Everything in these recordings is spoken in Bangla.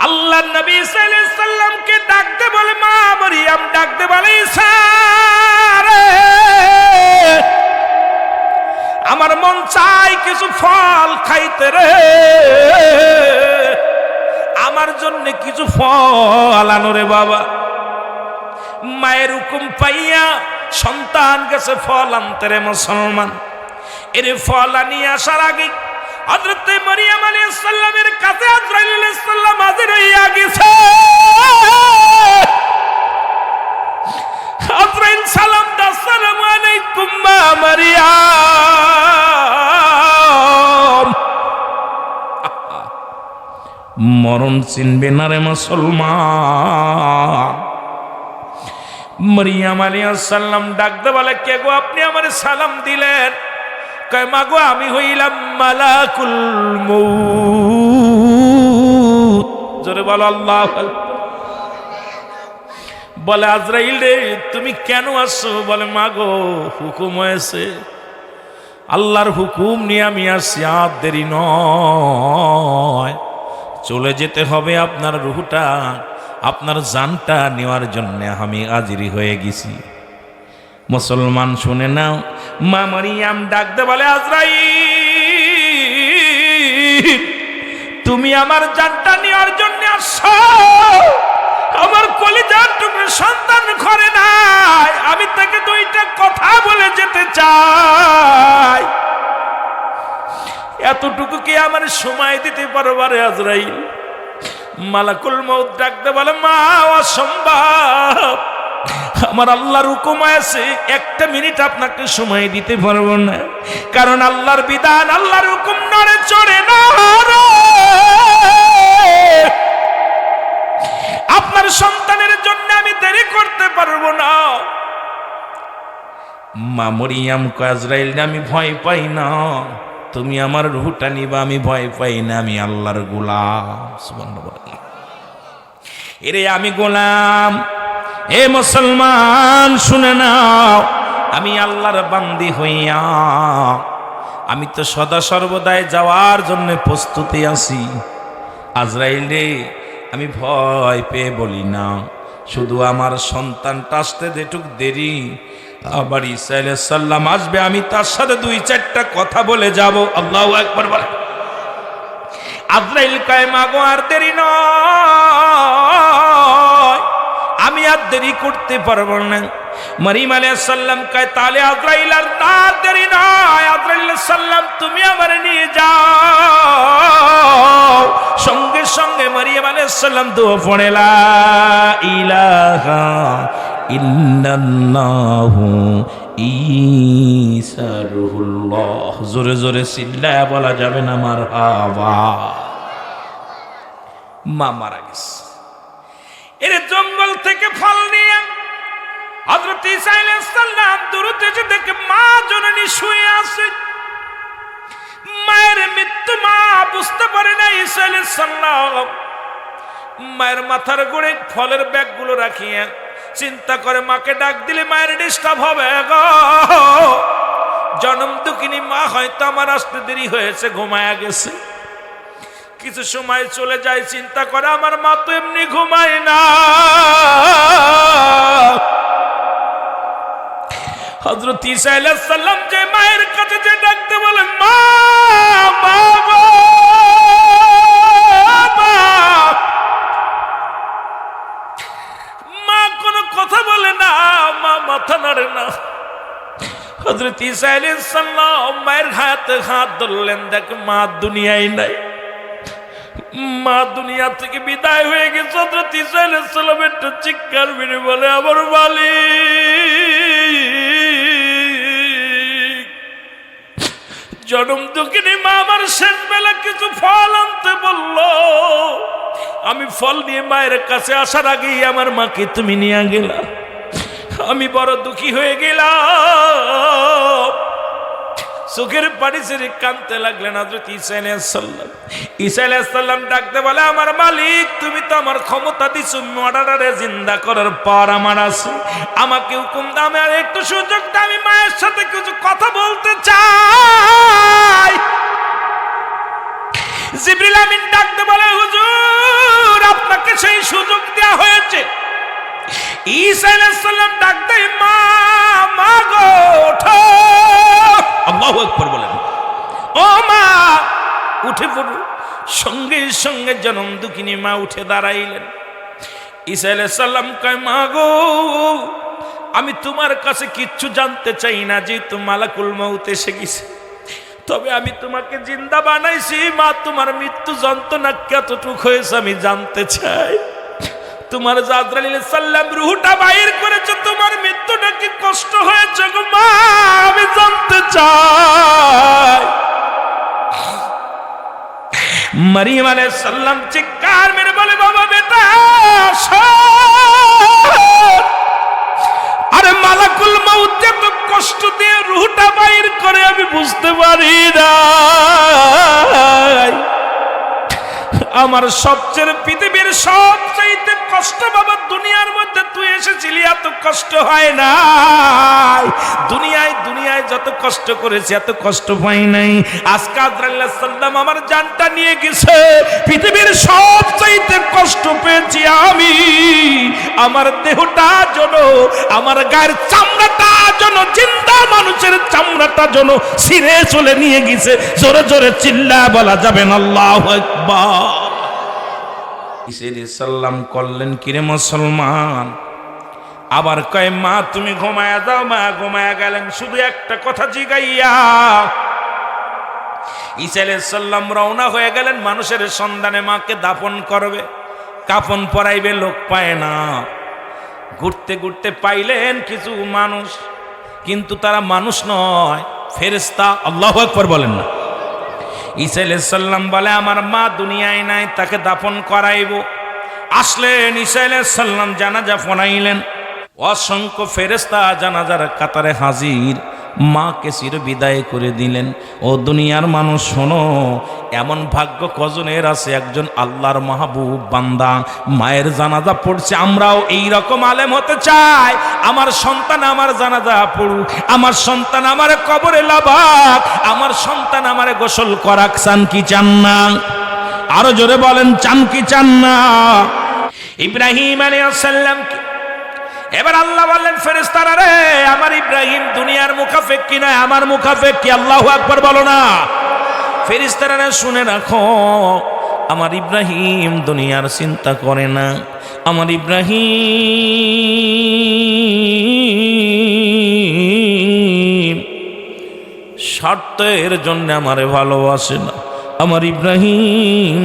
আল্লাহর নবী সাল্লাল্লাহু আলাইহি সাল্লামকে ডাকতে বলে, মা মরিয়ম ডাকতে বলে, ঈসা রে, আমার মন চাই কিছু ফল খাইতে রে, আমার জন্য কিছু ফল আনো রে বাবা। মায়ের হুকুম পাইয়া সন্তান গেছে ফল আনতে রে মুসলমান। এর ফল আনিয়ে আসার আগে হযরত মরিয়ম আলাইহিস সালামের কাছে আজরাইল আলাইহিস সালাম হাজির হইয়া গেছে। আজরাইল সালাম দাও, আসসালামু আলাইকুম মা মরিয়ম। মরণ চিনবে না রে মুসলমান। মরিয়ম আলাইহিস সালাম ডাকতে বলে, কে গো আপনি আমারে সালাম দিলেন? কয় মা গো আমি হইলাম মালাকুল মউত। জোরে বলো আল্লাহু আকবার। বলে আজরাইল রে তুমি কেন আসছো? বলে মা গো হুকুম হয়েছে, আল্লাহর হুকুম নিয়ে আমি আসছি, আর দেরি নয়, চলে যেতে হবে। আপনার রূহটা, আপনার জানটা নেওয়ার জন্য আমি হাজির হয়ে গেছি। মুসলমান শুনে নাও, মা মরিয়ম ডাকতে বলে, আজরাইল তুমি আমার জানটা নেওয়ার জন্য আসছো? আমার কলিজার টুকরো সন্তান ঘরে নাই, আমি তাকে দুইটা কথা বলে যেতে চাই, এতটুকু কি আমার সময় দিতে পারবা রে আজরাইল? মালাকুল মউত ডাকতে বলে, মা অসম্ভব, আমার আল্লাহর হুকুম আছে, একটা মিনিট আপনাকে সময় দিতে পারবো না, কারণ আল্লাহর বিধান, আল্লাহর হুকুম নড়ে চড়ে না। আপনার সন্তানের জন্য আমি দেরি করতে পারবো না। মা মরিয়ম কয়, আজরাইল আমি ভয় পাই না, তুমি আমার রূহটা নিবা, আমি ভয় পাই না, আমি আল্লাহর গোলাম। সুবহানাল্লাহ। এরে আমি গোলাম। এ মুসলমান শুনে নাও, আমি আল্লাহর বান্দি হইয়া আমি তো সদা সর্বদাই যাওয়ার জন্য প্রস্তুতি আছি। আজরাইল রে আমি ভয় পেয়ে বলি না, শুধু আমার সন্তানটা আসতে যেটুক দেরি, আবার ঈসা আলাইহিস সালাম আসবে, আমি তার সাথে দুই চারটা কথা বলে যাব। আল্লাহু আকবার বলে। আজরাইল কয়, মা গো আর দেরি নয়, আমি আর দেরি করতে পারবো না। মরিয়ম আলাইহিস সালাম কয়, তাহলে আজরাইল আর দেরি নয়, আজরাইল আলাইহিস সালাম তুমি আমারে নিয়ে যাও। সঙ্গে সঙ্গে মরিয়ম আলাইহিস সালাম দোয়া পড়ে, লা ইলাহা ইল্লাল্লাহু ঈসা রূহুল্লাহ। জোরে জোরে চিল্লায়া বলা যাবে না মারহাবা। মা মারা গেছে। এর জঙ্গল থেকে ফল নিয়ে হযরত ঈসা আলাইহিস সালাম দূরতে যে দেখে মা জননী শুয়ে আছে। মায়ের মৃত্যু মা বুঝতে পারে না। ঈসা আলাইহিস সালাম মায়ের মাথার গোড়ে ফলের ব্যাগগুলো রাখিয়া চিন্তা করে, মাকে ডাক দিলে মায়ের ডিস্টার্ব হবে গো, জনম দুঃখিনী মা হয়তো আমার আসতে দেরি হয়েছে, ঘুমায়া গেছে। কিছু সময় চলে যায়, চিন্তা করে আমার মা তো এমনি ঘুমায় না। হযরত ঈসা আলাইহিস সালাম যে মায়ের কাছে যে ডাকতে বলে, মা মা গো, মা কোনো কথা বলে না, মা মাথা নাড়ে না। হযরত ঈসা আলাইহিস সালাম মায়ের হাতে হাত ধরলেন, দেখ মা দুনিয়ায় নাই, মা দুনিয়া থেকে বিদায় হয়ে গেছে। হযরত ঈসা আলাইহিস সালাম একটা চিৎকার মেরে বলে, আমার মালিক, জনম দুঃখিনী মা আমার শেষ বেলা কিছু ফল আনতে বলল, আমি ফল নিয়ে মায়ের কাছে আসার আগেই আমার মাকে তুমি নিয়ে গেলা, আমি বড় দুঃখী হয়ে গেলাম। চোখের পানি ছেড়ে কাঁদতে লাগলেন হযরত ঈসা আলাইহিস সালাম। ঈসা আলাইহিস সালাম ডাকতে বলে, আমার মালিক তুমি তো আমার ক্ষমতা দিছো মরারে জিন্দা করার পর আমার আছে, আমাকে হুকুম দাও, আমি আর একটু সুযোগ দাও, আমি মায়ের সাথে কিছু কথা বলতে চাই। জিবরিল আমিন ডাকতে বলে, হুজুর ঈসা আলাইহিস সালাম ডাক দেয়, মা, মা গো ওঠো। আল্লাহু আকবার বলেন। ও মা, উঠে পড়ো। সঙ্গে সঙ্গে জনম দুঃখিনী মা উঠে দাঁড়াইলেন। ঈসা আলাইহিস সালাম কয়, মা গো, আমি তোমার কাছে কিচ্ছু জানতে চাই না, যেহেতু মালাকুল মউত এসে গেছে। তবে আমি তোমাকে জিন্দা বানাইছি মা, তোমার মৃত্যু যন্ত্রণা কতটুক হয়েছে আমি জানতে চাই। তোমার আজরাইল আলাইহিস সালাম রূহটা বাইর করেছে, তোমার মৃত্যুটা কি কষ্ট হয়েছে গো মা, আমি জানতে চাই। মারিয়াম আলাইহিস সালাম চিৎকার মেরে বলে, বাবা বেটা আরে মালাকুল মউত এত কষ্ট দিয়ে রূহটা বাইর করে আমি বুঝতে পারি না। আমার সবচেয়ে পৃথিবীর সবচেয়ে কষ্ট বাবা দুনিয়ার মধ্যে তুই এসেছিলি, এত কষ্ট হয় না। দুনিয়ায় যত কষ্ট করেছি এত কষ্ট পাই নাই। আজকে আজরাইল আলাইহিস সালাম আমার জানটা নিয়ে গেছে, পৃথিবীর সবচেয়ে কষ্ট পেয়েছি আমি। আমার দেহটা যেন, আমার গায়ের চামড়াটা যেন, জিন্দা মানুষের চামড়াটা যেন ছিঁড়ে চলে নিয়ে গেছে। জোরে জোরে চিল্লা বলা যাবে না আল্লাহু আকবার। ঈসা আলাইহিস সালাম করলেন, কিরে মুসলমান? আবার কয়, মা তুমি ঘুমায়া যাও। মা ঘুমায়া গেলেন শুধু একটা কথা জিগাইয়া। ঈসা আলাইহিস সালাম রওনা হয়ে গেলেন মানুষের সন্ধানে, মাকে দাফন করবে, কাফন পরাইবে, লোক পায় না। ঘুরতে ঘুরতে পাইলেন কিছু মানুষ, কিন্তু তারা মানুষ নয়, ফেরেশতা। আল্লাহু আকবার বলেন না। ঈসা আলাইহিস সালাম বলে, আমার মা দুনিয়ায় নাই, তাকে দাফন করাইব। আসলেন ঈসা আলাইহিস সালাম, জানাজা পড়াইলেন। অসংখ্য ফেরেশতা জানাজার কাতারে হাজির, মাকে চির বিদায় করে দিলেন। ও দুনিয়ার মানুষ শোনো, এমন ভাগ্য কজনের আছে, একজন আল্লাহর মাহবুব বান্দা মায়ের জানাজা পড়ছে। আমরাও এই রকম আলেম হতে চাই। আমার সন্তান আমার জানাজা পড়ুক, আমার সন্তান আমার কবরে লাভাক, আমার সন্তান আমার গোসল করাক। চান কি চান না? আরো জোরে বলেন, চান কি চান না? ইব্রাহিম আলাইহিস সালাম এবার আল্লাহ বললেন, ফেরেশতারা রে, আমার ইব্রাহিম দুনিয়ার মুখাফেক কি নয়, আমার মুখাফেক কি? আল্লাহু আকবার বলো না। ফেরেশতারা শুনে রাখো, আমার ইব্রাহিম দুনিয়ার চিন্তা করে না। আমার ইব্রাহিম স্বার্থের জন্য আমারে ভালোবাসে না। আমার ইব্রাহিম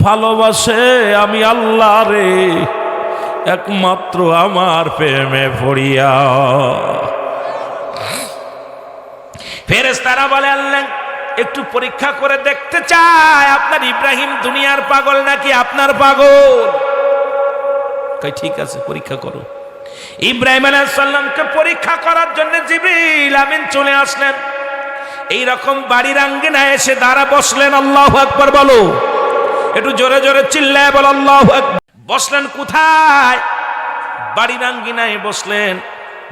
ভালোবাসে আমি আল্লাহ রে, একমাত্র আমার প্রেমে পড়িয়া। ফেরেশতারা বলে, আল্লাহ একটু পরীক্ষা করে দেখতে চায় আপনার ইব্রাহিম দুনিয়ার পাগল নাকি আপনার পাগল। কই ঠিক আছে, পরীক্ষা করো। ইব্রাহিম আলাইহিস সালামকে পরীক্ষা করার জন্য জিবরিল আমিন চলে আসলেন। এই রকম বাড়ির আঙ্গিনায় এসে দাঁড়া বসলেন। আল্লাহু আকবার বলো, একটু জোরে জোরে চিল্লায় বলো আল্লাহু আকবার। বসলেন কোথায়? বাড়ির আঙ্গিনায় বসলেন,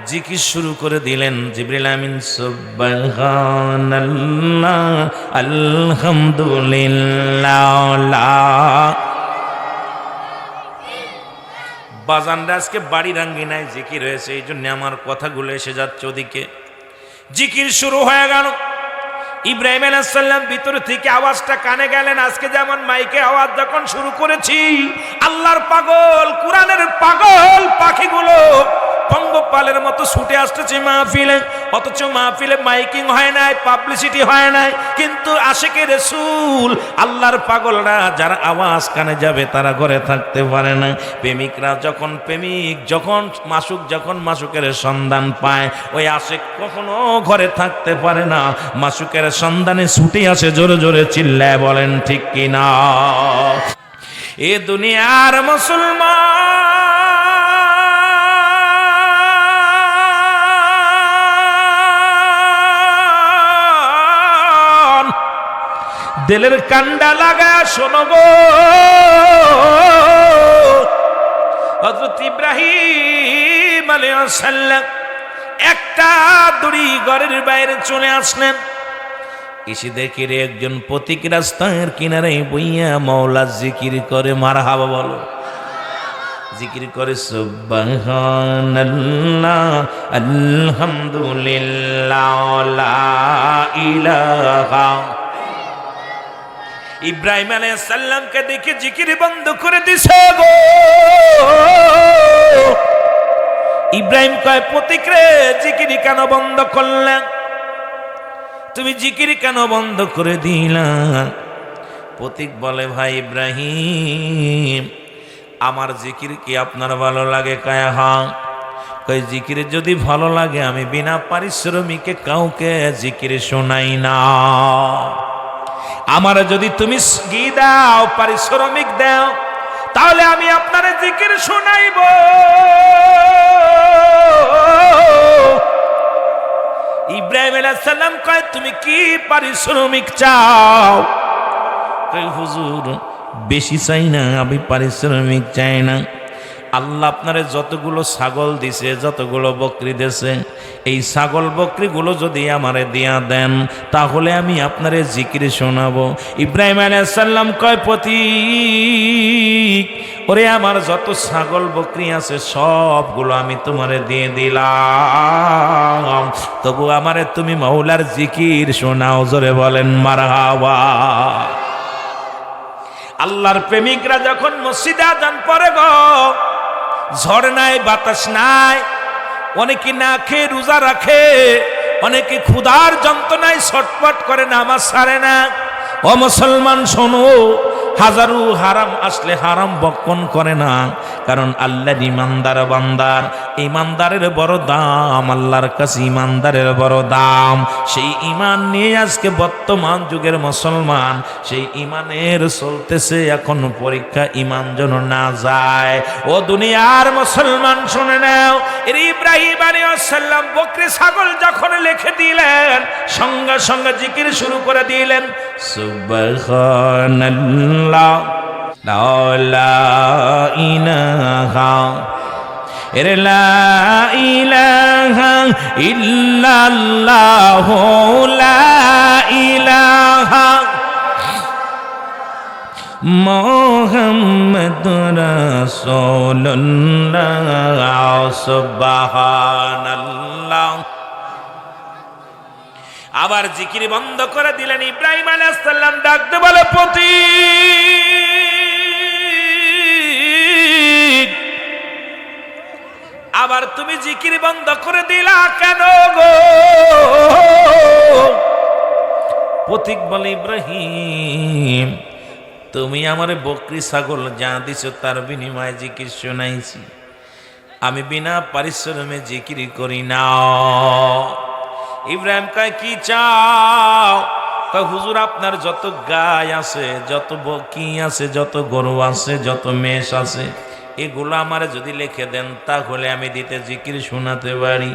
জিকির শুরু করে দিলেন। জিবরিল আমিন সুবহানাল্লাহ আলহামদুলিল্লাহ। বাজানরা আজকে বাড়ির আঙ্গিনায় জিকির হয়েছে, এই জন্য আমার কথাগুলো এসে যাচ্ছে ওদিকে। জিকির শুরু হয়ে গেল। ইব্রাহিম আলাইহিস সালাম ভিতর থেকে আওয়াজটা কানে গেলেন। আজকে যেমন মাইকে আওয়াজ যখন শুরু করেছি, আল্লাহর পাগল, কোরআনের পাগল পাখিগুলো পঙ্গপালের মতো ছুটে আসতেছে মাহফিলে। অথচ মাহফিলে মাইকিং হয় নাই, পাবলিসিটি হয় নাই, কিন্তু আশিকে রাসূল আল্লাহর পাগলরা যারা আওয়াজ কানে যাবে তারা ঘরে থাকতে পারে না। প্রেমিকরা যখন যখন মাসুকের সন্ধান পায়, ওই আশিক কখনো ঘরে থাকতে পারে না, মাসুকের সন্ধানে ছুটে আসে। জোরে জোরে চিল্লায় বলেন ঠিক কিনা? এ দুনিয়ার মুসলমান, দিলের কান্ডা লাগা শোনো গো, হযরত ইব্রাহিম আলাইহিস সালাম একটা দড়ি ঘরের বাইরে চলে আসলেন। এসে দেখে রে একজন পথিক রাস্তার কিনারে বইয়া মাওলা জিকির করে। মারহাবা বলো। জিকির করে সুবহানাল্লাহ আলহামদুলিল্লাহ লা ইলাহা। ইব্রাহিম আলাইহিস সালামকে দেখে জিকির বন্ধ করে দিছে গো। ইব্রাহিম কয় পথিক রে, জিকির কেন বন্ধ করলেন? তুমি জিকির কেন বন্ধ করে দিলা? পথিক বলে ভাই ইব্রাহিম, আমার জিকির কি আপনার ভালো লাগে? কয় হ্যাঁ। কই জিকির যদি ভালো লাগে আমি বিনা পারিশ্রমিকে কাউকে জিকির শোনাই না। আমার যদি তুমি ঘি দাও, পারিশ্রমিক দাও, তাহলে আমি আপনার জিকির শোনাইব। ইব্রাহিম আলাইহিস সালাম কয় তুমি কি পারিশ্রমিক চাও? কই হুজুর বেশি চাই না, আমি পারিশ্রমিক চাই না। আল্লাহ আপনারে যতগুলো ছাগল দিছে, যতগুলো বকরি দিছে, এই ছাগল বকরিগুলো যদি আমারে দিয়া দেন তাহলে আমি আপনারে জিকির শোনাবো। ইব্রাহিম আলাইহিস সালাম কয় পথিক, ওরে আমার যত ছাগল বকরি আছে সবগুলো আমি তোমারে দিয়ে দিলাম, তবু আমারে তুমি মাওলার জিকির শোনাও। জোরে বলেন মারহাবা। আল্লাহর প্রেমিকরা যখন মসজিদে আযান পড়ে গো, ঝড় নাই বাতাস নাই, অনেকে না খেয়ে রোজা রাখে, অনেকে ক্ষুধার যন্ত্রণায় ছটফট করে নামাজ ছাড়ে না। ও মুসলমান শোনো, হাজারো হারাম আসলে হারাম বক্ষণ করে না, কারণ আল্লাহর ইমানদার বান্দার, ইমানদারের বড় দাম আল্লাহর কাছে, ইমানদারের বড় দাম। সেই ইমান নিয়ে আজকে বর্তমান যুগের মুসলমান, সেই ইমানের চলতেছে এখন পরীক্ষা, ইমান যেন না যায়। ও দুনিয়ার মুসলমান শুনে নাও, এর ইব্রাহিম আলাইহিস সালাম বকরি ছাগল যখন লিখে দিলেন, সঙ্গে সঙ্গে জিকির শুরু করে দিলেন সুবহানাল্লাহ লা ইলাহা লা ইলাহা ইল্লাল্লাহ লা ইলাহা মুহাম্মাদুর রাসূলুল্লাহ সুবহানাল্লাহ। আবার জিকির বন্ধ করে দিলেন। ইব্রাহিম আলাইহিস সালাম ডাকতে বলে পথিক, আবার তুমি জিকির বন্ধ করে দিলা কেন গো? পথিক বলে ইব্রাহিম, তুমি আমারে বকরি ছাগল যা দিছো তার বিনিময়ে জিকির শোনাইছি, আমি বিনা পারিশ্রমে জিকির করি না। ইব্রাহিম কয় কি চাও? কয় হুজুর আপনার যত গায় আছে, যত বকরি আছে, যত গরু আছে, যত মেষ আছে, এগুলো আমারে যদি লিখে দেন তাহলে আমি দিতে জিকির শোনাতে পারি।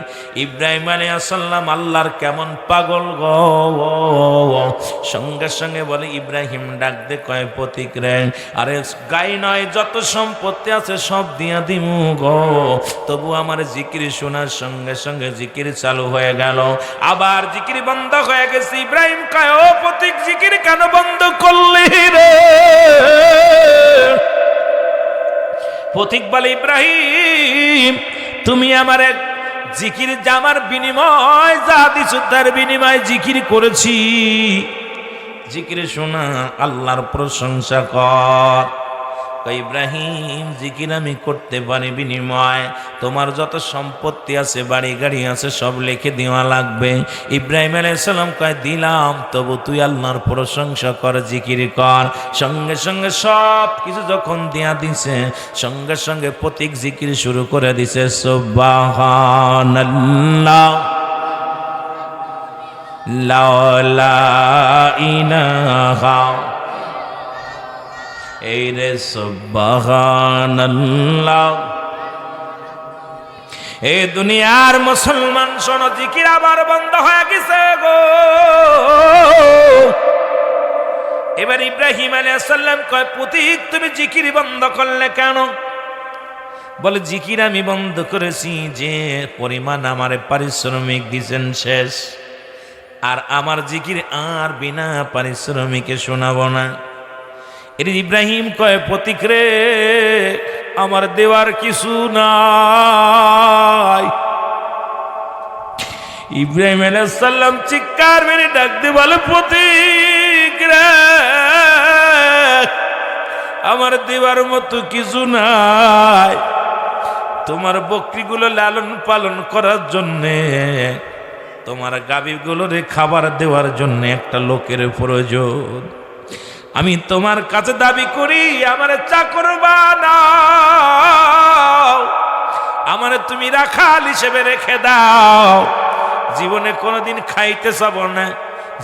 ইব্রাহিম আলাইহিস সালাম আল্লাহর কেমন পাগল গো, সঙ্গে সঙ্গে বলে ইব্রাহিম ডাক দে, কয় পথিক রে, আরে গাই নয় যত সম্পত্তি আছে সব দিয়া দিমু গো, তবু আমার জিকির শোনার সঙ্গে সঙ্গে জিকির চালু হয়ে গেল। আবার জিকির বন্ধ হয়ে গেছে। ইব্রাহিম কয় ও পথিক, জিকির কেন বন্ধ করলি রে? পথিক বলে ইব্রাহিম, তুমি আমার জিকির জামার বিনিময় যা দিছো তার বিনিময় জিকির করেছি। জিকির শোনা, আল্লাহর প্রশংসা কর। ইব্রাহিম জিকির আমি করতে পারি, বিনিময় তোমার যত সম্পত্তি আছে, বাড়ি গাড়ি আছে, সব লিখে দেওয়া লাগবে। ইব্রাহিম আলাইহিস সালাম কয় দিলাম, তবু তুই আল্লাহর প্রশংসা কর, জিকির কর। সঙ্গে সঙ্গে সব কিছু যখন দিয়া দিছে, সঙ্গে সঙ্গে পথিক জিকির শুরু করে দিছে সুবহানাল্লাহ লা ইলাহা এই রে সুবহানাল্লাহ। এই দুনিয়ার মুসলমান শোনো, জিকির আবার বন্ধ হয়ে গেছে গো। এবার ইব্রাহিম আলাইহিস সালাম কয় পথিক, তুমি জিকির বন্ধ করলে কেন? বলে জিকির আমি বন্ধ করেছি যে পরিমাণ আমারে পারিশ্রমিক দিছেন শেষ, আর আমার জিকির আর বিনা পারিশ্রমিকে শোনাবো না। এর ইব্রাহিম কয় পথিক রে, আমার দেওয়ার কিছু নাই। ইব্রাহিম আলাইহিস সালাম চিৎকার মেরে ডাক দিয়ে বলে, পথিক রে, আমার দেওয়ার মতো কিছু নাই। তোমার বকরিগুলো লালন পালন করার জন্যে, তোমার গাভীগুলোরে খাবার দেওয়ার জন্য একটা লোকের প্রয়োজন। আমি তোমার কাছে দাবি করি, আমারে চাকর বানাও, আমারে তুমি রাখাল হিসেবে রেখে দাও। জীবনে কোনোদিন খাইতে চাবো না,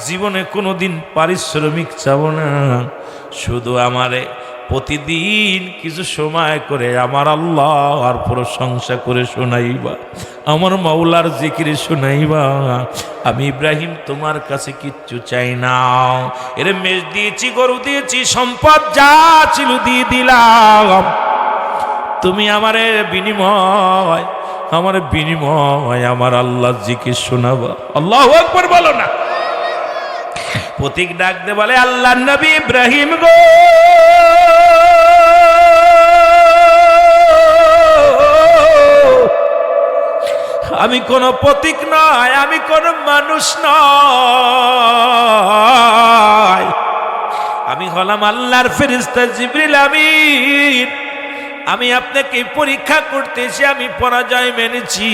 জীবনে কোনোদিন পারিশ্রমিক চাবো না, শুধু আমারে প্রতিদিন কিছু সময় করে আমার আল্লাহর প্রশংসা করে শোনাইবা, আমার মাওলার জিকির শোনাইবা। আমি ইব্রাহিম তোমার কাছে কিচ্ছু চাই না। এর মেষ দিয়েছি, গরু দিয়েছি, সম্পদ যা ছিল দিয়ে দিলাম। তুমি আমার বিনিময় আমার আল্লাহর জিকির শোনাবা। আল্লাহু আকবার বলো না। প্রতীক ডাক দে বলে, আল্লাহর নবী ইব্রাহিম গো, আমি কোন প্রতীক নয়, আমি কোন মানুষ নয়, আমি হলাম আল্লাহর ফেরেশতা জিবরিল আমিন। আমি আপনাকে পরীক্ষা করতেছি, আমি পরাজয় মেনেছি।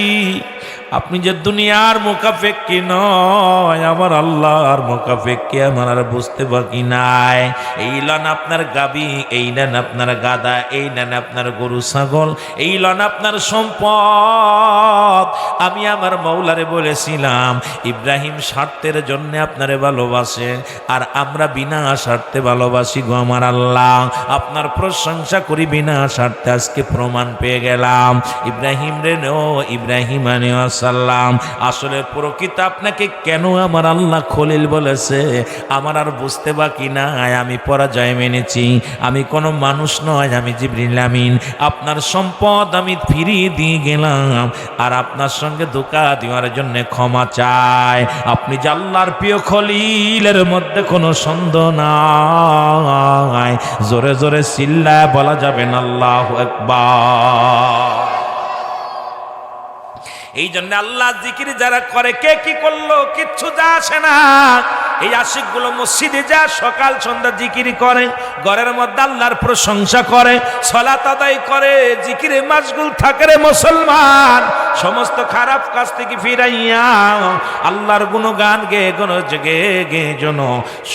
আপনি যে দুনিয়ার মুকাফেক্কি নয়, আমার আল্লাহর মুকাফেক্কি আমার আর বুঝতে বাকি নাই। এই লন আপনার গাবি, এই নেন আপনার গাদা, এই নেন আপনার গরু ছাগল, এই লন আপনার সম্পদ। আমি আমার মৌলারে বলেছিলাম, ইব্রাহিম স্বার্থের জন্য আপনারে ভালোবাসে, আর আমরা বিনা স্বার্থে ভালোবাসি গো আমার আল্লাহ। আপনার প্রশংসা করি বিনা স্বার্থে, আজকে প্রমাণ পেয়ে গেলাম। ইব্রাহিম রে ও ইব্রাহিম সাল্লাম, আসলে প্রকৃত আপনাকে কেন আমার আল্লাহ খলিল বলেছে আমার আর বুঝতে বাকি নাই। আমি পরাজয় মেনেছি, আমি কোনো মানুষ নয়, আমি জিবরিল আমিন। আপনার সম্পদ আমি ফিরিয়ে দিয়ে গেলাম, আর আপনার সঙ্গে ধোঁকা দেওয়ার জন্য ক্ষমা চাই। আপনি যে আল্লাহর প্রিয় খলিলের মধ্যে কোনো সন্দেহ নাই। জোরে জোরে চিল্লায় বলা যাবে না আল্লাহু আকবার। এই জন্য আল্লাহ জিকির যারা করে, কে কি করলো কিচ্ছু যা আসে না। এই আশিকগুলো মসজিদে যা সকাল সন্ধ্যা জিকির করে, ঘরের মধ্যে আল্লাহর প্রশংসা করে, সালাত আদায় করে, জিকিরে মাশগুল থাকে রে মুসলমান। সমস্ত খারাপ কাজ থেকে ফিরাইয়া আল্লাহর গুণগান গে গে যেন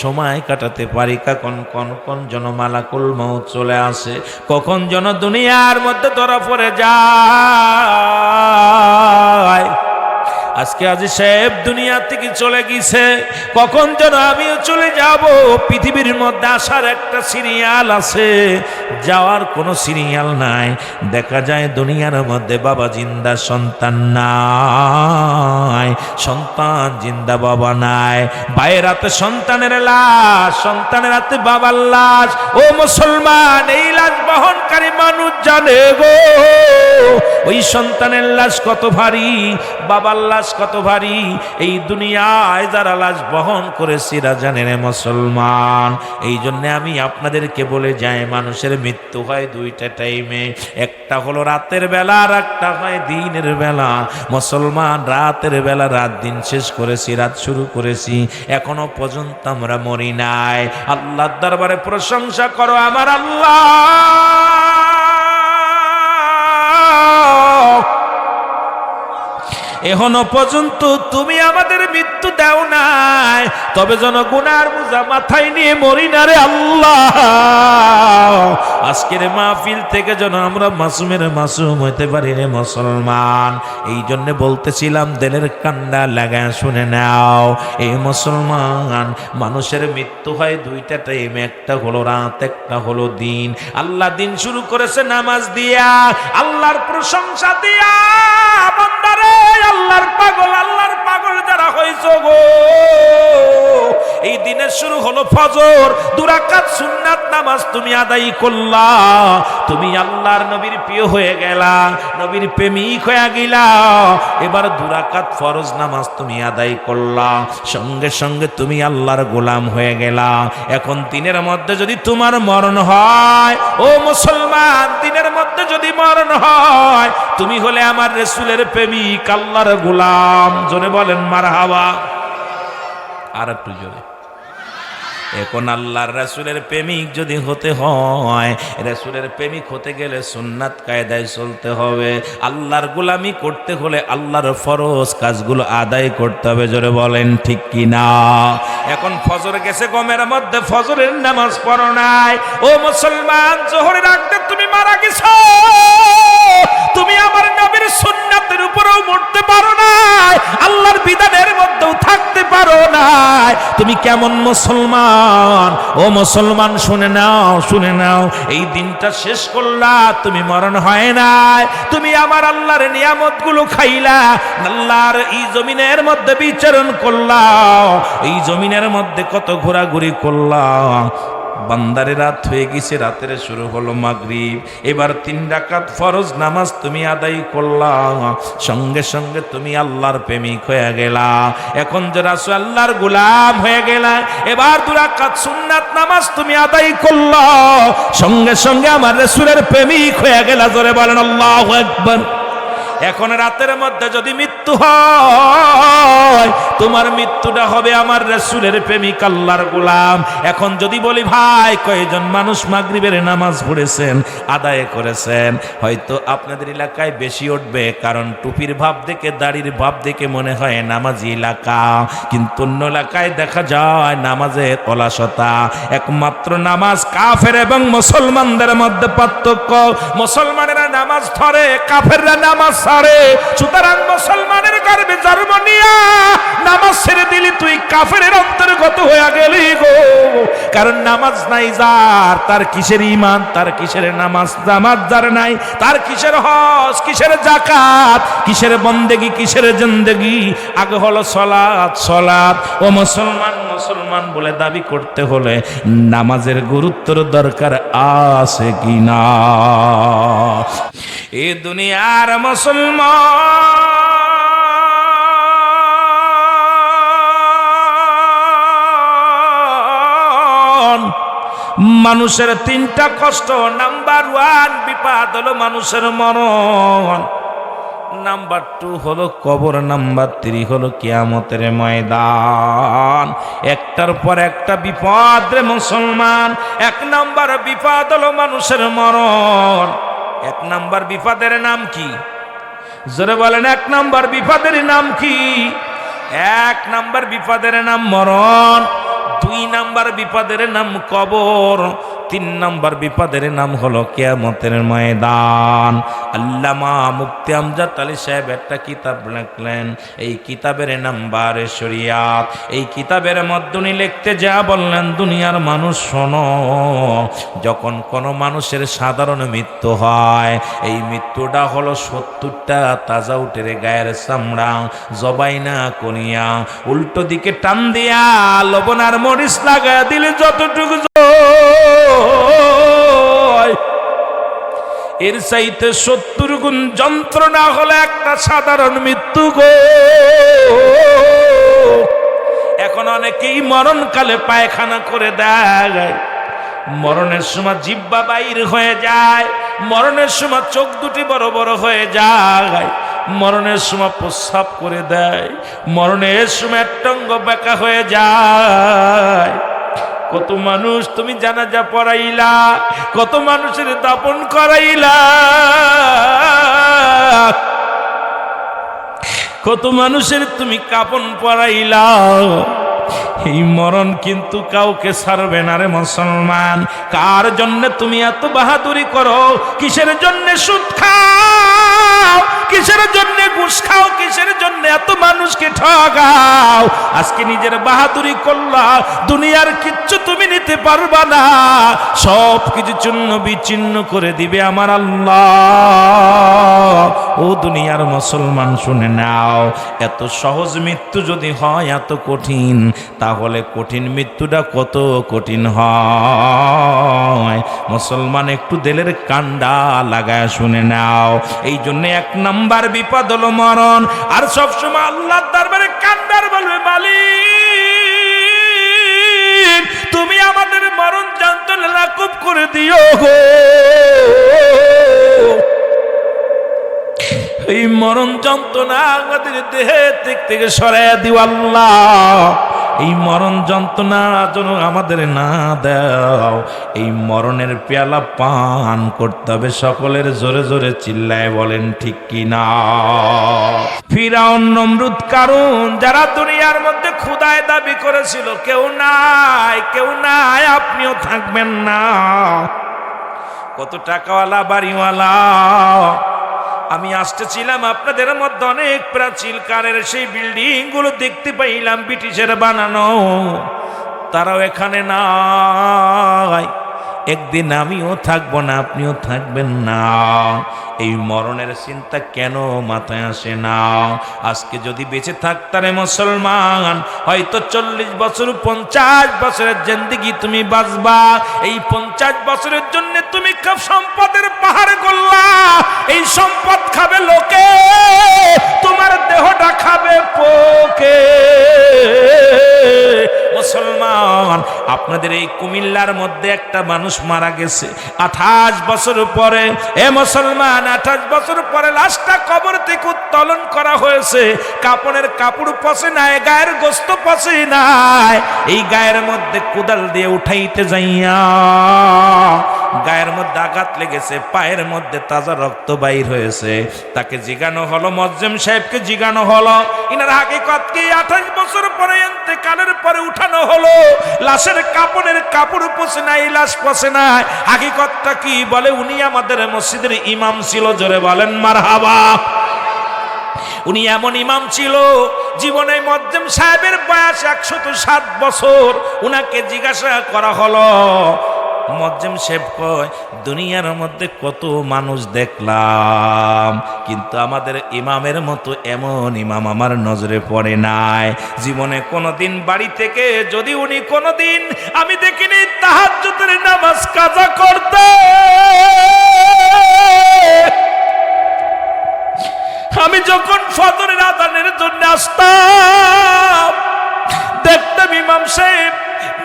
সময় কাটাতে পারি। কখন যেন মালাকুল মউত চলে আসে, কখন যেন দুনিয়ার মধ্যে ধরা পড়ে যায়। আজকে আজি সাহেব দুনিয়া থেকে চলে গেছে, কখন যেন আমিও চলে যাব। পৃথিবীর মধ্যে আসার একটা সিরিয়াল আছে, যাওয়ার কোনো সিরিয়াল নাই। দেখা যায় দুনিয়ার মধ্যে বাবা জিন্দা, সন্তান নাই, সন্তান জিন্দা বাবা নাই। ভাইয়ের হাতে সন্তানের লাশ, সন্তানের হাতে বাবার লাশ। ও মুসলমান, এই লাশ বহনকারী মানুষ জানে গো ওই সন্তানের লাশ কত ভারী, বাবার লাশ কত ভারী। এই দুনিয়ায় যারা লাশ বহন করেছে এরা জানে রে মুসলমান। এই জন্য আমি আপনাদেরকে বলে যাই, মানুষের মৃত্যু হয় দুইটা টাইমে, একটা হলো রাতের বেলা, আর একটা হয় দিনের বেলা। মুসলমান রাতের বেলা রাত দিন শেষ করেছি, রাত শুরু করেছি, এখনো পর্যন্ত আমরা মরি নাই। আল্লাহর দরবারে প্রশংসা করো আমার আল্লাহ, এখনো পর্যন্ত তুমি আমাদের মৃত্যু দাও নাই, তবে যেন গুনার বোঝা মাথায় নিয়ে মরি না রে আল্লাহ। আজকের মাহফিল থেকে যেন আমরা মাসুমের মাসুম হইতে পারি রে মুসলমান। এই জন্য বলতেছিলাম, দিলের কান্ডা লাগায় শুনে নাও এই মুসলমান, মানুষের মৃত্যু হয় দুইটা টাইমে, একটা হলো রাত, একটা হলো দিন। আল্লাহ দিন শুরু করেছে নামাজ দিয়া, আল্লাহর প্রশংসা দিয়া। বান্দারে আল্লাহর পাগল যারা হইছো গো, এই দিনের শুরু হলো ফজর, 2 রাকাত সুন্নাত নামাজ তুমি আদায় করলা, তুমি আল্লাহর নবীর প্রিয় হয়ে গেলা, নবীর প্রেমিক হয়ে গেলা। এবার 2 রাকাত ফরজ নামাজ তুমি আদায় করলা, সঙ্গে সঙ্গে তুমি আল্লাহর গোলাম হয়ে গেলা। এখন দিনের মধ্যে যদি তোমার মরণ হয় ও মুসলমান, দিনের মধ্যে যদি মরণ হয় তুমি হলে আমার রাসূলের প্রেমিক, আল্লাহর গোলাম। জোরে বলেন মারহাবা। আর একটু জোরে। এখন আল্লাহর রাসূলের প্রেমিক যদি হতে হয়, রাসূলের প্রেমিক হতে গেলে সুন্নাত কায়দায় চলতে হবে। আল্লাহর গোলামি করতে হলে আল্লাহর ফরজ কাজগুলো আদায় করতে হবে। জোরে বলেন ঠিক কি না? এখন ফজর গেছে গমের মধ্যে, ফজরের নামাজ পড়ো নাই। ও মুসলমান, জোহরের আগে তুমি মারা গেছো, তুমি আমার নবীর সুন্নাতের উপরেও মরতে পারো নাই, আল্লাহর বিধানের মধ্যেও থাকতে পারো নাই। তুমি কেমন মুসলমান? ও মুসলমান শুনে নাও, শুনে নাও, এই দিনটা শেষ করলা, তুমি মরণ হয় নাই, তুমি আমার আল্লাহর নিয়ামতগুলো খাইলা, আল্লাহর এই জমিনের মধ্যে বিচরণ করলা, এই জমিনের মধ্যে কত ঘোরাঘুরি করলা। বান্দারে রাত হয়ে গেছে, রাতের শুরু হলো মাগরিব, এবার 3 রাকাত ফরজ নামাজ তুমি আদায় করলা, সঙ্গে সঙ্গে তুমি আল্লাহর প্রেমিক হয়ে গেলা। এখন যে রাসূল আল্লাহর গোলাম হয়ে গেলা, এবার 2 রাকাত সুন্নাত নামাজ তুমি আদায় করলা, সঙ্গে সঙ্গে আমার রাসূলের প্রেমিক হয়ে গেলা। জোরে বলেন আল্লাহু আকবার। এখন রাতের মধ্যে যদি মৃত্যু হয়, তোমার মৃত্যুটা হবে আমার রাসূলের প্রেমিক, আল্লাহর গোলাম। এখন যদি বলি ভাই কয়জন মানুষ মাগরিবের নামাজ পড়েছেন, আদায় করেছেন, হয়তো আপনাদের এলাকায় বেশি উঠবে, কারণ টুপির ভাব দেখে, দাড়ির ভাব দেখে মনে হয় নামাজি এলাকা, কিন্তু অন্য এলাকায় দেখা যায় নামাজের অলসতা। একমাত্র নামাজ কাফের এবং মুসলমানদের মধ্যে পার্থক্য, মুসলমানেরা নামাজ ধরে, কাফেররা নামাজ ছাড়ে। সুতরাং মুসলমানের গর্বে জন্ম নিয়া নামাজ ছেড়ে দিলি তুই কাফেরের অন্তর্গত হয়ে গেলি গো। কারণ নামাজ নাই যার, তার কিসের ঈমান, তার কিসের নামাজ? নামাজ যার নাই, তার কিসের হজ, কিসের যাকাত, কিসের বন্দেগি, কিসের জিন্দেগি? আগে হলো সালাত, সালাত। ও মুসলমান, মুসলমান বলে দাবি করতে হলে নামাজের গুরুত্বের দরকার আছে কিনা? এ দুনিয়ার মুসলমান মানুষের 3টা কষ্ট। নাম্বার 1 বিপদ হলো মানুষের মরণ, নাম্বার 2 হলো কবর, নাম্বার 3 হলো কিয়ামতের ময়দান। একটার পর একটা বিপদ রে মুসলমান। 1 নাম্বার বিপদ হলো মানুষের মরণ। 1 নাম্বার বিপদের নাম কি? জোরে বলেন, 1 নাম্বার বিপদের নাম কি? 1 নাম্বার বিপদের নাম মরণ, 2 নাম্বার বিপদের নাম কবর, 3 নাম্বার বিপদের নাম হলো কিয়ামতের ময়দান। আল্লামা মুফতি আমজাদ আলী সাহেব একটা কিতাব লিখলেন, এই কিতাবের নাম বারে শরিয়াত। এই কিতাবের মধ্যে উনি লিখতে যা বললেন, দুনিয়ার মানুষ শোনো, যখন কোনো মানুষের সাধারণ মৃত্যু হয়, এই মৃত্যুটা হলো 70টা তাজা উটের গায়ের চামড়া জবাই না করিয়া উল্টো দিকে টান দিয়া লবণ আর মরিচ লাগা দিলে যতটুকু এর চাইতে 70 গুণ যন্ত্রণা হলো একটা সাধারণ মৃত্যু গো। এখন অনেকেই মরণকালে পায়খানা করে দেয়, মরণের সময় জিহ্বা বাইর হয়ে যায়, মরণের সময় চোখ দুটি বড় বড় হয়ে যায়, মরণের সময় প্রস্রাব করে দেয়, মরণের সময় একটা অঙ্গ বাঁকা হয়ে যায়। কত মানুষ তুমি জানাজা পড়াইলা, কত মানুষের দাপন করাইলা, কত মানুষের তুমি কাপন পরাইলা। এই মরণ কিন্তু কাউকে ছাড়বে না রে মুসলমান। কার জন্য তুমি এত বাহাদুরি করো? কিসের জন্য সুদ খাও? কিসের জন্য ঘুষ খাও? কিসের জন্য এত মানুষকে ঠকাও? আজকে নিজের বাহাদুরি করলা, দুনিয়ার কিচ্ছু তুমি নিতে পারবা না, সব কিছু চূর্ণ বিচ্ছিন্ন করে দিবে আমার আল্লাহ। ও দুনিয়ার মুসলমান শুনে নাও, এত সহজ মৃত্যু যদি হয় এত কঠিন, তাহলে কঠিন মৃত্যুটা কত কঠিন হয়। মুসলমান একটু দিলের কান্ডা লাগায় শুনে নাও। এই জন্য 1 নাম্বার বিপদ হলো মরণ। আর সবসময় আল্লাহর দরবারে কান্দার বলবে, মালিক তুমি আমাদের মরণ যন্ত্রণা লাঘব করে দিও গো। এই মরণ যন্ত্রণা আমাদের দেহের দিক থেকে সরাইয়া দিও আল্লাহ। এই মরণ যন্ত্রণা যেন আমাদের না দাও। এই মরণের পেয়ালা পান করতে হবে সকলের জোরে জোরে চিল্লায় বলেন ঠিক কি না? ফিরাউন, নমরুদ, কারুন যারা দুনিয়ার মধ্যে খোদায় দাবি করেছিল, কেউ নাই, কেউ নাই, আপনিও থাকবেন না। কত টাকাওয়ালা, বাড়িওয়ালা। আমি আসতেছিলাম আপনাদের মধ্যে অনেক প্রাচীন কালের সেই বিল্ডিং গুলো দেখতে পাইলাম, ব্রিটিশের বানানো। তারাও এখানে নাই। একদিন আমিও থাকবো না, আপনিও থাকবেন না। এই মরণের চিন্তা কেন মাথায় আসে না? আজকে যদি বেঁচে থাকতারে মুসলমান, হয়তো 40 বছর 50 বছরের জিন্দেগি তুমি বাঁচবা। এই 50 বছরের জন্য তুমি সম্পদের পাহাড় গড়লা। এই সম্পদ খাবে লোকে, তোমার দেহটা খাবে পোকে। মুসলমান, আপনাদের এই কুমিল্লার মধ্যে একটা মানুষ মারা গেছে 28 বছর পরে। এ মুসলমান, 28 বছর পরে লাশটা কবর থেকে উত্তোলন করা হয়েছে। কাপড়ের কাপড় পচে নাই, গায়ের গোস্ত পচে নাই। এই গায়ের মধ্যে কোদাল দিয়ে উঠাইতে যাইয়া গায়ের মধ্যে আঘাত লেগেছে, পায়ের মধ্যে তাজা রক্ত বাইর হয়েছে। তাকে জিগানো হলো, মুয়াজ্জিম সাহেবকে জিগানো হলো, ইনার হাকিকত কি? 28 বছর পরে ইন্তেকালের পরে উঠানো হলো, লাশের কাপড়ের কাপড় পচে নাই, লাশ পচে নাই। হাকিকতটা কি? বলে উনি আমাদের মসজিদের ইমাম ছিল। জোরে বলেন মারহাবা। উনি এমন ইমাম ছিল, জীবনে মুয়াজ্জিম সাহেবের বয়স 107 বছর। উনাকে জিজ্ঞাসা করা হলো, মুয়াজ্জিম সাহেব কয়, দুনিয়ার মধ্যে কত মানুষ দেখলাম, কিন্তু আমাদের ইমামের মতো এমন ইমাম আমার নজরে পড়ে নাই। জীবনে কোনোদিন বাড়ি থেকে যদি উনি কোনোদিন আমি দেখিনি তাহাজ্জুদের নামাজ কাজা করতে। আমি যখন ফজরের আযানের জন্য আসতাম, দেখতাম ইমাম সাহেব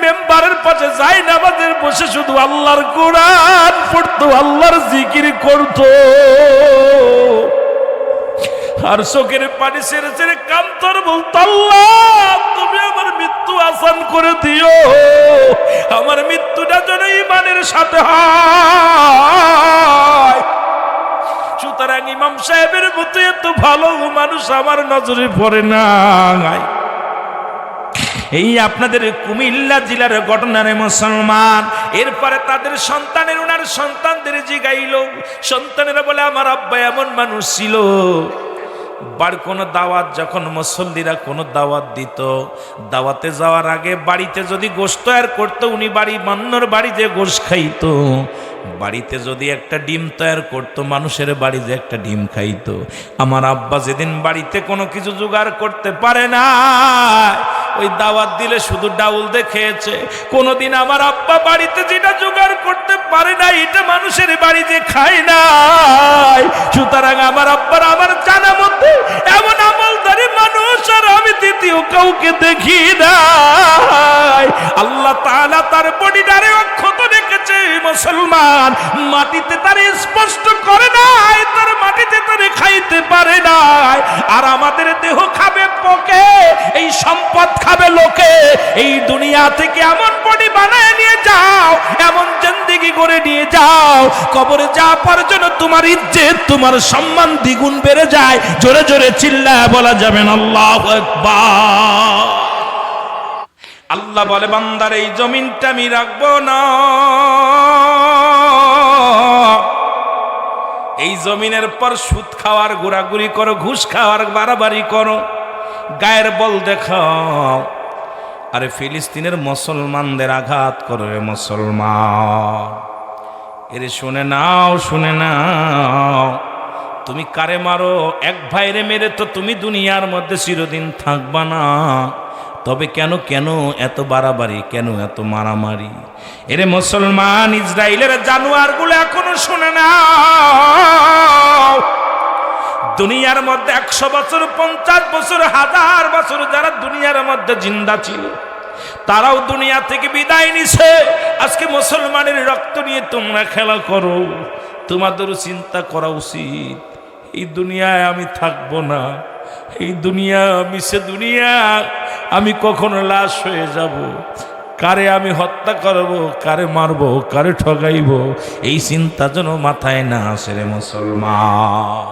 মেম্বারের পাশে যাই নামাজের বসে শুধু আল্লাহর কোরআন পড়তো, আল্লাহর জিকির করতো। আর চোখের পানি ছেড়ে ছেড়ে কামতর বলতো, আল্লাহ তুমি আমার মৃত্যু আসান করে দিও, আমার মৃত্যুটা যেন ঈমানের সাথে হয়। সুতরাং ইমাম সাহেবের মতো এত ভালো মানুষ আমার নজরে পড়ে নাই। এই আপনাদের কুমিল্লা জেলার ঘটনারে মুসলমান। এরপরে তাদের সন্তানের, ওনার সন্তানদের জিগাইল। সন্তানেরা বলে আমার আব্বা এমন মানুষ ছিল, বাড়ি কোনো দাওয়াত যখন মুসল্লিরা কোনো দাওয়াত দিত, দাওয়াতে যাওয়ার আগে বাড়িতে যদি গোশত তৈরি করতো, উনি বাড়ি মান্নর বাড়িতে গোশত খাইতো। বাড়িতে যদি একটা ডিম তৈরি করতো, মানুষের বাড়িতে একটা ডিম খাইতো। আমার আব্বা যেদিন বাড়িতে কোনো কিছু জোগাড় করতে পারে না, ওই দাওয়াত দিলে শুধু ডাউল দিয়ে খেয়েছে। কোনোদিন আমার আব্বা বাড়িতে যেটা জোগাড় করতে পারে না, এটা মানুষের বাড়িতে খায় নাই। সুতরাং আমার আব্বার আমার জানা মধ্যে এমন আমলদারি মানুষ আর আমি দ্বিতীয় কাউকে দেখি নাই। আল্লাহ তাআলা তার বডিটারে অক্ষত রেখেছে মুসলমান, মাটিতে তারে স্পষ্ট করে নাই, তার মাটিতে তারে খাইতে পারে নাই। আর আমাদের দেহ খাবে পোকে, এই সম্পদ খাবে লোকে। এই দুনিয়া থেকে এমন বডি বানায় নিয়ে যাও, এমন জিন্দেগি করে নিয়ে যাও, কবরে যাওয়ার পর যেন তোমার ইজ্জত, তোমার সম্মান দ্বিগুণ বেড়ে যায়। জোরে জোরে চিল্লায় বলা যাবে না আল্লাহু আকবার। আল্লাহ বলে, বান্দার এই জমিনটা আমি রাখবো না। এই জমিনের পর সুদ খাওয়ার ঘোরাঘুরি করো, ঘুষ খাওয়ার বাড়াবাড়ি করো, গায়ের বল দেখাও। আরে ফিলিস্তিনের মুসলমানদের আঘাত করো রে মুসলমান। এরে শুনে নাও, শুনে নাও, তুমি কারে মারো, এক ভাইরে মেরে তো তুমি দুনিয়ার মধ্যে চিরদিন থাকবা না। তবে কেন কেন এত বাড়াবাড়ি, কেন এত মারামারি? এরে মুসলমান, ইসরায়েলের জানোয়ারগুলো এখনো শুনে নাও। দুনিয়ার মধ্যে 100 বছর, 50 বছর, 1000 বছর যারা দুনিয়ার মধ্যে জিন্দা ছিল, তারাও দুনিয়া থেকে বিদায় নিছে। আজকে মুসলমানের রক্ত নিয়ে তোমরা খেলা করো, তোমাদের চিন্তা করা উচিত। এই দুনিয়ায় আমি থাকবো না, এই দুনিয়া মিশে দুনিয়া, আমি কখনো লাশ হয়ে যাব, কারে আমি হত্যা করব, কারে মারবো, কারে ঠগাইব, এই চিন্তা যেন মাথায় না আসে রে মুসলমান।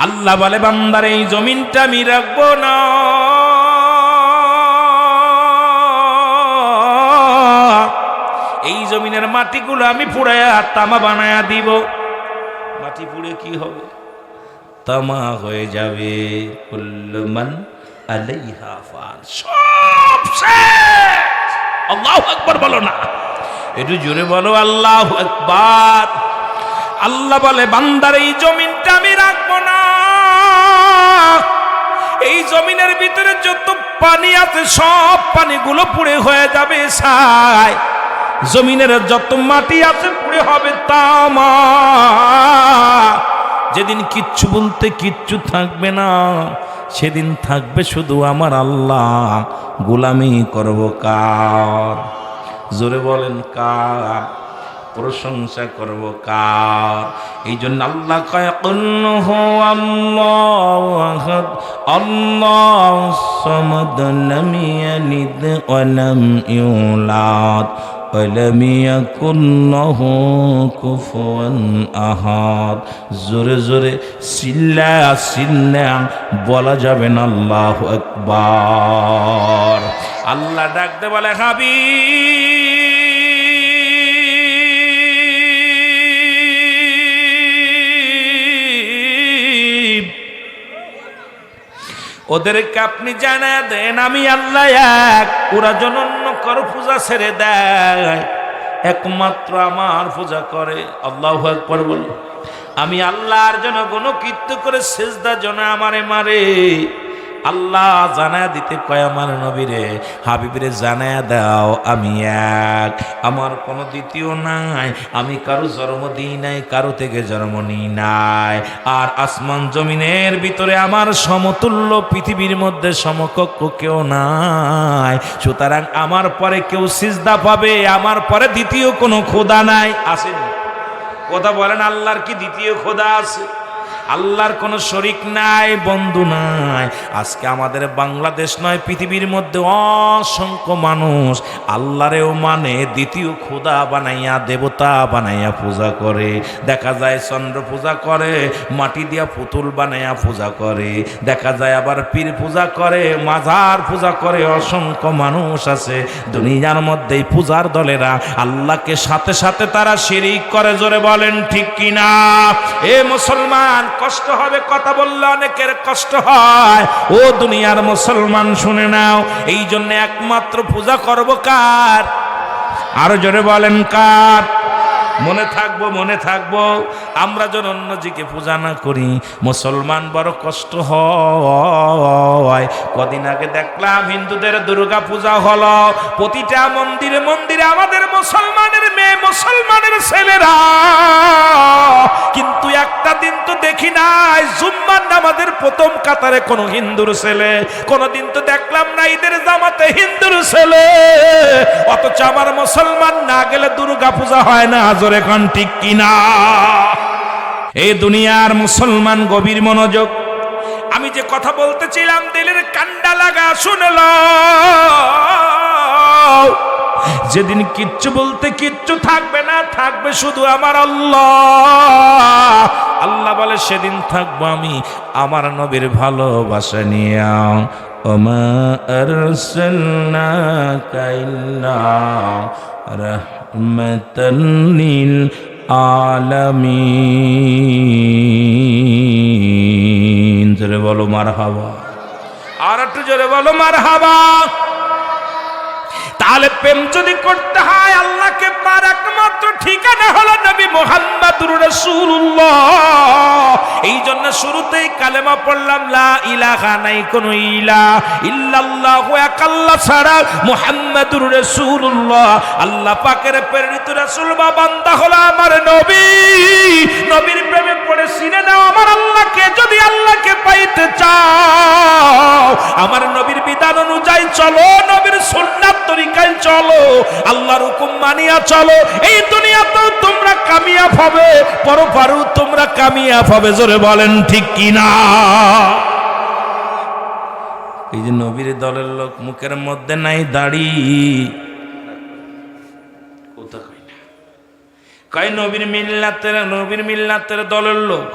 আল্লাহ বলে বান্দার এই জমিনটা আমি রাখবো না, এই জমিনের মাটিগুলো আমি পুড়ায়া তামা বানায়া দিব। মাটি পুড়ে কি হবে? তামা হয়ে যাবে। কুল্লু মান আলাইহা ফান, সব শেষ। আল্লাহু আকবার বলো না, একটু জোরে বলো আল্লাহু আকবার। আল্লাহ বলে বান্দার এই জমিনটা আমি রাখবো না, এই জমিনের ভিতরে যত পানি আছে সব পানিগুলো পুড়ে হয়ে যাবে ছাই, জমিনের যত মাটি আছে পুড়ে হবে তামা। যেদিন কিচ্ছু বলতে কিচ্ছু থাকবে না, সেদিন থাকবে শুধু আমার আল্লাহ, গোলামি করব কার? জোরে বলেন কার? প্রশংসা করব কার? এই জন্য আল্লাহ কয় কুল হু আল্লাহু আহাদ আল্লাহুস সামাদ লাম ইয়ালিদ ওয়া লাম ইউলাদ ওয়া লাম ইয়াকুল লাহু কুফুয়ান আহাদ। জোরে জোরে চিল্লা চিল্লা বলা যাবে না আল্লাহু আকবার। আল্লাহ ডাকতে বলে হাবিব ওদেরকে আপনি জানায় দেন আমি আল্লাহ এক, ওরা যেন অন্য কারো পূজা ছেড়ে দেয়, একমাত্র আমার পূজা করে। আল্লাহু আকবার বলো। আমি আল্লাহর জন্য কোনো কীর্তি করে সিজদা যেন আমারে মারে। আল্লাহ জানায়া দিতে কয় আমার নবীরে, হাবিবরে জানায়া দাও আমি এক, আমার কোনো দ্বিতীয় নাই, আমি কারো জন্ম দিই নাই, কারো থেকে জন্ম নিই নাই, আর আসমান জমিনের ভিতরে আমার সমতুল্য পৃথিবীর মধ্যে সমকক্ষ কেউ নাই। সুতরাং আমার পরে কেউ সিজদা পাবে, আমার পরে দ্বিতীয় কোনো খোদা নাই। আসেন কথা বলেন, আল্লাহর কি দ্বিতীয় খোদা আছে? আল্লাহর কোনো শরিক নাই, বন্ধু নাই। আজকে আমাদের বাংলাদেশ নয়, পৃথিবীর মধ্যে অসংখ্য মানুষ আল্লাহরেও মানে দ্বিতীয় খোদা বানাইয়া, দেবতা বানাইয়া পূজা করে। দেখা যায় চন্দ্র পূজা করে, মাটি দিয়া পুতুল বানাইয়া পূজা করে। দেখা যায় আবার পীর পূজা করে, মাজার পূজা করে। অসংখ্য মানুষ আছে দুনিয়ার মধ্যে পূজার দলেরা আল্লাহকে সাথে সাথে তারা শিরিক করে। জোরে বলেন ঠিক কিনা? এ মুসলমান, কষ্ট হবে, কথা বললে অনেকের কষ্ট হয়। ও দুনিয়ার মুসলমান শুনে নাও, এই জন্য একমাত্র পূজা করব কার? আরো জোরে বলেন কার? মনে থাকবো, মনে থাকবো। আমরা যেন অন্যজিকে পূজা না করি, মুসলমান বড় কষ্ট হয়। কদিন আগে দেখলাম হিন্দুদের দুর্গা পূজা হলো, প্রতিটা মন্দিরে মন্দিরে আমাদের মুসলমানের মেয়ে, মুসলমানের ছেলেরা, কিন্তু একটা দিন তো দেখি নাই জুম্মার নামাজের প্রথম কাতারে কোনো হিন্দুর ছেলে। কোনদিন তো দেখলাম না ঈদের জামাতে হিন্দুর ছেলে। অথচ আমার মুসলমান না গেলে দুর্গা পূজা হয় না। জোরে কোন ঠিক কিনা? এই দুনিয়ার মুসলমান গভীর মনোযোগ। আমি যে কথা বলতেছিলাম দিলের কান্ডা লাগা শুনল। যেদিন কিচ্ছু বলতে কিচ্ছু থাকবে না, থাকবে শুধু আমার আল্লাহ। আল্লাহ বলে সেদিন থাকবো আমি আমার নবীর ভালোবাসা নিয়ে। ওমা আরসালনাকা ইল্লা রাহমাতাল লিল আলামিন। জোরে বলো মারহাবা। আর একটু জোরে বলো মারহাবা। তাহলে প্রেম যদি করতে হয় আল্লাহকে পার, একমাত্র ঠিকানা হলো নবী মুহাম্মদুর রাসূলুল্লাহ। এই জন্য শুরুতেই কালেমা পড়লাম, লা ইলাহা, নাই কোনো ইলাহ ইল্লাল্লাহ, এক আল্লাহ ছাড়া, মুহাম্মদুর রাসূলুল্লাহ আল্লাহ পাকের প্রেরিত রাসূল বা বান্দা হলো আমার নবী। নবীর প্রেমে পড়ে সিনে নাও আমার আল্লাহকে। যদি আল্লাহকে পাইতে চাও আমার নবীর বিধান অনুযায়ী চলো, নবীর সুন্নাত তরিকায় চলো, আল্লাহর হুকুম মানিয়া চলো, এই দুনিয়াতেও তোমরা কামিয়াব হবে, পরপারেও তোমরা কামিয়াব হবে। জোরে বলেন ঠিক কিনা? এই যে নবীর দলের লোক মুখের মধ্যে নাই দাড়ি, কথা কই না, কয় নবীর মিল্লাতের দলের লোক,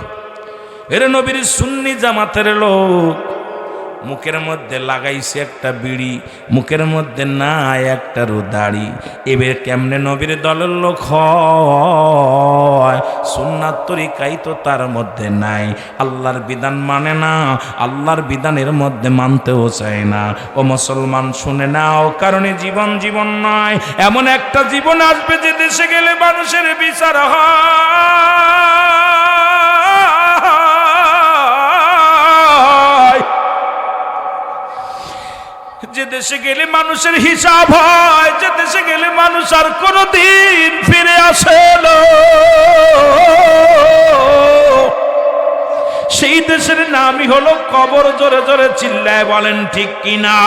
এর নবীর সুন্নি জামাতের লোক, মুখের মধ্যে লাগাইছে একটা বিড়ি, মুখের মধ্যে নাই একটারও দাড়ি, এবার কেমনে নবীর দলের লোক হয়? সুন্নাত তরিকাই তো তার মধ্যে নাই, আল্লাহর বিধান মানে না, আল্লাহর বিধানের মধ্যে মানতেও চায় না। ও মুসলমান শুনে নাও, কারণে জীবন নয়, এমন একটা জীবন আসবে যে দেশে গেলে মানুষের বিচার হয়, যে দেশে গেলে মানুষের হিসাব হয়, যে দেশে গেলে মানুষ আর কোনদিন ফিরে আসে না, সেই দেশের নামই হলো কবর। জোরে জোরে চিল্লায় বলেন ঠিক কিনা?